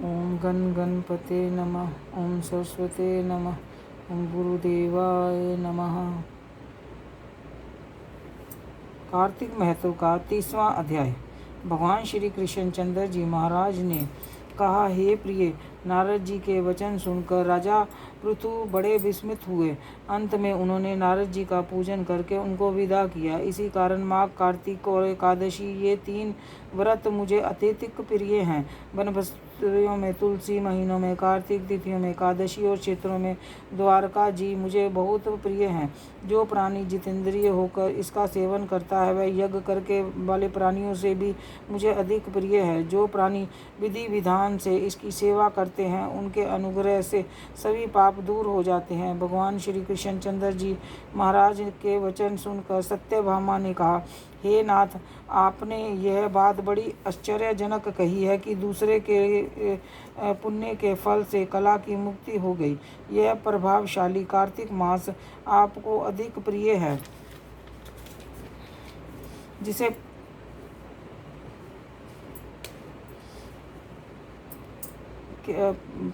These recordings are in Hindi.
ओम गण गणपते नमः। ओम सरस्वते नमः। ओम गुरुदेवाय नमः। कार्तिक महत्व का 30वां अध्याय। भगवान श्री कृष्णचंद्र जी महाराज ने कहा, हे प्रिय, नारद जी के वचन सुनकर राजा पृथु बड़े विस्मित हुए। अंत में उन्होंने नारद जी का पूजन करके उनको विदा किया। इसी कारण माघ, कार्तिक और एकादशी ये 3 व्रत मुझे अत्यधिक प्रिय हैं। वनस्पतियों में तुलसी, महीनों में कार्तिक, तिथियों में एकादशी और क्षेत्रों में द्वारका जी मुझे बहुत प्रिय हैं। जो प्राणी जितेंद्रिय होकर इसका सेवन करता है वह यज्ञ करके वाले प्राणियों से भी मुझे अधिक प्रिय है। जो प्राणी विधि विधान से इसकी सेवा करते हैं उनके अनुग्रह से सभी पाप दूर हो जाते हैं। भगवान श्री कृष्णचंद्र जी महाराज के वचन सुनकर सत्यभामा ने कहा, हे नाथ, आपने यह बात बड़ी आश्चर्यजनक कही है कि दूसरे के पुण्य के फल से कला की मुक्ति हो गई। यह प्रभावशाली कार्तिक मास आपको अधिक प्रिय है, जिसे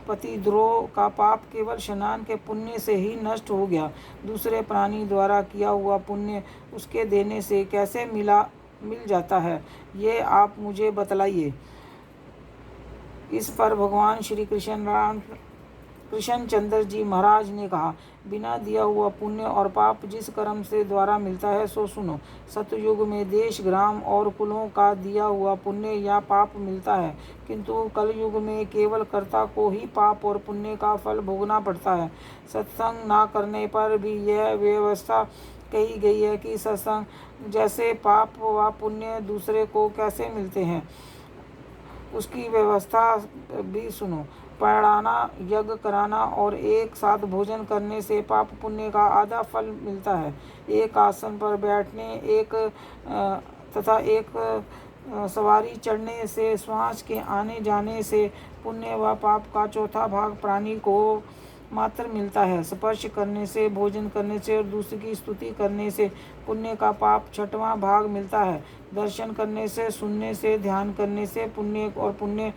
पतिद्रोह का पाप केवल स्नान के पुण्य से ही नष्ट हो गया। दूसरे प्राणी द्वारा किया हुआ पुण्य उसके देने से कैसे मिल जाता है, ये आप मुझे बतलाइए। इस पर भगवान श्री कृष्णचंद्र जी महाराज ने कहा, बिना दिया हुआ पुण्य और पाप जिस कर्म से द्वारा मिलता है सो सुनो। सतयुग में देश, ग्राम और कुलों का दिया हुआ पुण्य या पाप मिलता है, किंतु कलयुग में केवल कर्ता को ही पाप और पुण्य का फल भोगना पड़ता है। सत्संग ना करने पर भी यह व्यवस्था कही गई है कि सत्संग जैसे पाप व पुण्य दूसरे को कैसे मिलते हैं, उसकी व्यवस्था भी सुनो। पढ़ाना, यज्ञ कराना और एक साथ भोजन करने से पाप पुण्य का आधा फल मिलता है। एक आसन पर बैठने तथा एक सवारी चढ़ने से, श्वास के आने जाने से पुण्य व पाप का चौथा भाग प्राणी को मात्र मिलता है। स्पर्श करने से, भोजन करने से और दूसरे की स्तुति करने से पुण्य का पाप 6वां भाग मिलता है। दर्शन करने से, सुनने से, ध्यान करने से पुण्य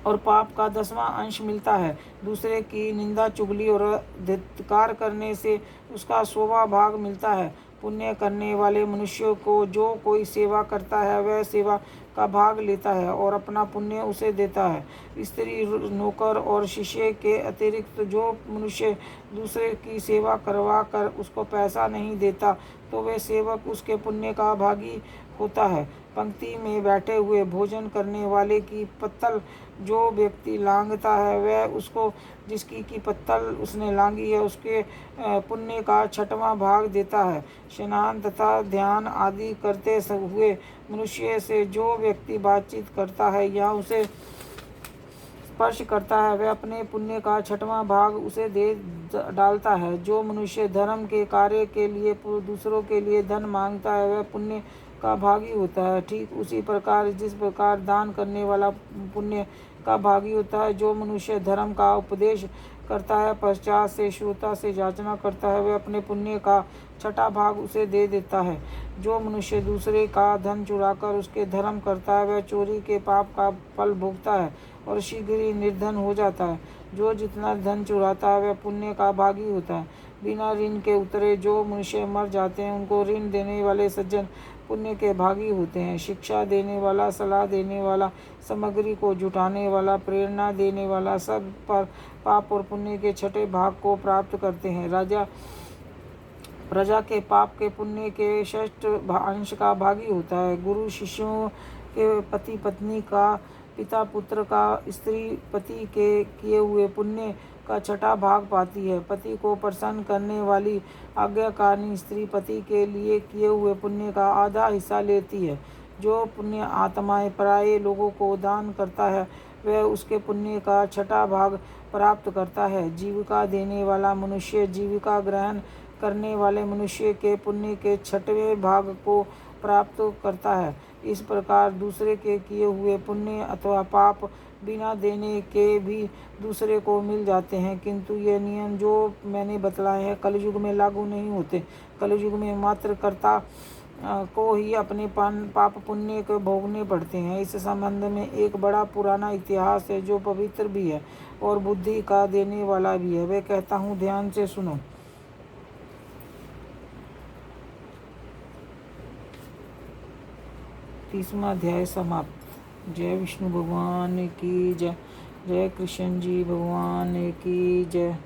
और पाप का 10वां अंश मिलता है। दूसरे की निंदा, चुगली और धिक्कार करने से उसका 100वां भाग मिलता है। पुण्य करने वाले मनुष्यों को जो कोई सेवा करता है वह सेवा का भाग लेता है और अपना पुण्य उसे देता है। स्त्री, नौकर और शिष्य के अतिरिक्त जो मनुष्य दूसरे की सेवा करवा कर उसको पैसा नहीं देता तो वह सेवक उसके पुण्य का भागी होता है। पंक्ति में बैठे हुए भोजन करने वाले की पत्तल जो व्यक्ति लांघता है वह उसको जिसकी की पत्तल उसने लांघी है उसके पुण्य का 6वां भाग देता है। स्नान तथा ध्यान आदि करते हुए मनुष्य से जो व्यक्ति बातचीत करता है या उसे स्पर्श करता है वह अपने पुण्य का 6वां भाग उसे दे डालता है। जो मनुष्य धर्म के कार्य के लिए दूसरों के लिए धन मांगता है वह पुण्य का भागी होता है। ठीक उसी प्रकार जिस प्रकार दान करने वाला पुण्य का भागी होता है, जो मनुष्य धर्म का उपदेश करता है पश्चात से श्रोता से याचना करता है वह अपने पुण्य का 6वां भाग उसे दे देता है। जो मनुष्य दूसरे का धन चुराकर उसके धर्म करता है वह चोरी के पाप का फल भोगता है और शीघ्र ही निर्धन हो जाता है। जो जितना धन चुराता है वह पुण्य का भागी होता है। बिना ऋण के उतरे जो मनुष्य मर जाते हैं उनको ऋण देने वाले सज्जन पुण्य के भागी होते हैं। शिक्षा देने वाला, सलाह देने वाला, सामग्री को जुटाने वाला, प्रेरणा देने वाला सब पर पाप और पुण्य के 6ठे भाग को प्राप्त करते हैं। राजा प्रजा के पाप के पुण्य के 6ठ अंश का भागी होता है। गुरु शिष्यों के पति पत्नी का, पिता पुत्र का, स्त्री पति के किए हुए पुण्य का 6ठा भाग पाती है। पति को प्रसन्न करने वाली आज्ञाकारिणी स्त्री पति के लिए किए हुए पुण्य का आधा हिस्सा लेती है। जो पुण्य आत्माएं पराये लोगों को दान करता है वह उसके पुण्य का 6ठा भाग प्राप्त करता है। जीविका देने वाला मनुष्य जीविका ग्रहण करने वाले मनुष्य के पुण्य के 6वें भाग को प्राप्त करता है। इस प्रकार दूसरे के किए हुए पुण्य अथवा पाप बिना देने के भी दूसरे को मिल जाते हैं, किंतु ये नियम जो मैंने बतलाए हैं कलयुग में लागू नहीं होते। कलयुग में मात्र कर्ता को ही अपने पाप पुण्य को भोगने पड़ते हैं। इस संबंध में एक बड़ा पुराना इतिहास है जो पवित्र भी है और बुद्धि का देने वाला भी है। मैं कहता हूँ, ध्यान से सुनो। 30वां अध्याय समाप्त। जय विष्णु भगवान की जय। जय कृष्ण जी भगवान की जय।